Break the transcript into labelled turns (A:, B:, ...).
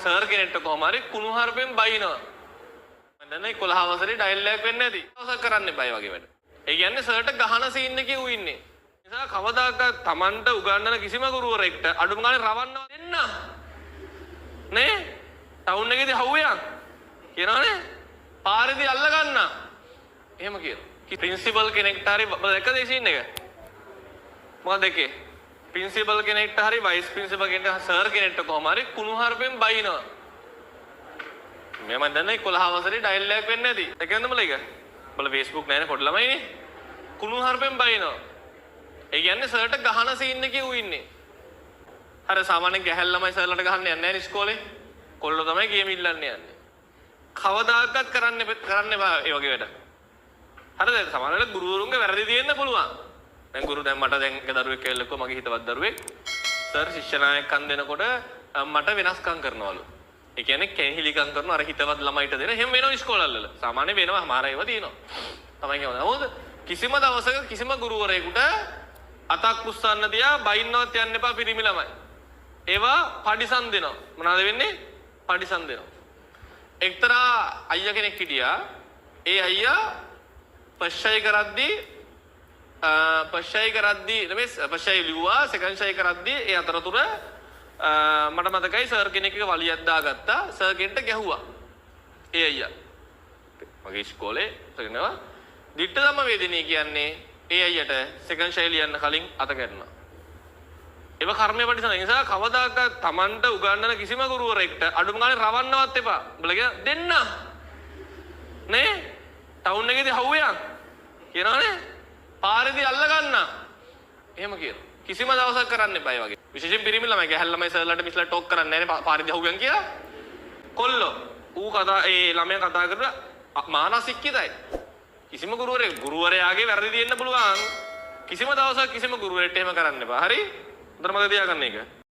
A: Sir කෙනෙක්ට කොහොම හරි කුණුහරුපෙන් බයිනවා. මම දන්නේ 11 වසරේ ඩයල් එකක් වෙන්නේ නැති. අවසන් කරන්න එපා වගේ වැඩ. ඒ කියන්නේ සර්ට ගහන සීන් එකේ ඌ ඉන්නේ. නිසා කවදාකවත් Tamanට උගන්වන කිසිම ගුරුවරයෙක්ට අඩුම ගානේ රවන්නව දෙන්න. නේ? ටවුන් එකේදී හවුයක් කියනවනේ. පාරේදී අල්ල ගන්න. එහෙම කියනවා. ප්‍රින්සිපල් කෙනෙක්ට හරි දැක්කද ඒ සීන් එක? මොකද දෙකේ? ප්‍රින්සිපල් කෙනෙක්ට හරි වයිස් ප්‍රින්සිපල් කෙනෙක්ට සර් කෙනෙක්ට කොහොම හරි කුණුහරුපෙන් බයිනවා. මම දන්නේ 11 වසරේ ඩයල් එකක් වෙන්නේ නැති. ඒකෙන්ද මල එක. බල Facebook නෑනේ පොඩි ළමයිනේ. කුණුහරුපෙන් බයිනවා. ඒ කියන්නේ සර්ට ගහන සීන් එකේ ඌ ඉන්නේ. අර සාමාන්‍ය ගැහැල් ළමයි සර්ලට ගහන්න යන්නේ නැහැ නේ ඉස්කෝලේ. කොල්ලෝ තමයි ගේම් ඉල්ලන්නේ යන්නේ. කවදාකවත් කරන්න බෑ ඒ වගේ වැඩ. හරිද? සමහර වෙලාවට ගුරුවරුන්ගේ වැරදි තියෙන්න පුළුවන්. දැන් ගුරු දැන් මට දැන් එක දරුවෙක් කියලා කිව්වා මගේ හිතවත් දරුවෙක්. සර් ශිෂ්‍ය නායකකම් දෙනකොට මට වෙනස්කම් කරනවලු. ඒ කියන්නේ කෙනෙහිලිකම් කරන අර හිතවත් ළමයිට දෙන එහෙම වෙනවා ඉස්කෝලවල. සාමාන්‍ය වෙනවා මාර ඒවා තියෙනවා. තමයි කියනවා. නමුත් කිසිම දවසක කිසිම ගුරුවරයෙකුට අතක් උස්සන්න තියා බයින්නවත් යන්න එපා පිරිමි ළමයි. ඒවා පඩිසම් දෙනවා. මොනවද වෙන්නේ? පඩිසම් දෙනවා. එක්තරා අයියා කෙනෙක් හිටියා. ඒ අයියා පශ්චය කරද්දී නෙමෙයි පශ්චය ලිව්වා සෙකන්ඩ් ෂය කරද්දී ඒ අතරතුර මට මතකයි සර් කෙනෙක්ගේ වලියක් දාගත්තා. සර් කෙනෙක්ට ගැහුවා. ඒ අයියා. මගේ ඉස්කෝලේ තේරෙනවා. දිට්ඨ ධම්ම වේදිනිය කියන්නේ ඒ අයියට සෙකන්ඩ් ෂය ලියන්න කලින් අත ගැටුණා. ඒව කර්මයේ පරිසන නිසා කවදාකවත් Tamanට උගන්වන කිසිම ගුරුවරයෙක්ට අඩුම ගානේ රවන්නවත් එපා. උඹලා දෙන්න. නේ? ටවුන් එකේදී හවුයක් කියනවනේ. පාරේදී අල්ල ගන්න. එහෙම කියනවා. කිසිම දවසක් කරන්න එපා ඒ වගේ. විශේෂයෙන් පිරිමි ළමයි ගැහැල් ළමයි සර්ලට මිස්ලා ටෝක් කරන්නේ නැහැ නේ පාරේදී හවුයන් කියලා. කොල්ලෝ ඌ කතා ඒ ළමයා කතා කරලා මානසිකයිතයි. කිසිම ගුරුවරයාගේ වැරදි තියෙන්න පුළුවන්. කිසිම දවසක් කිසිම ගුරුවරයෙක්ට එහෙම කරන්න එපා. හරි? උතර මතක තියාගන්න එක.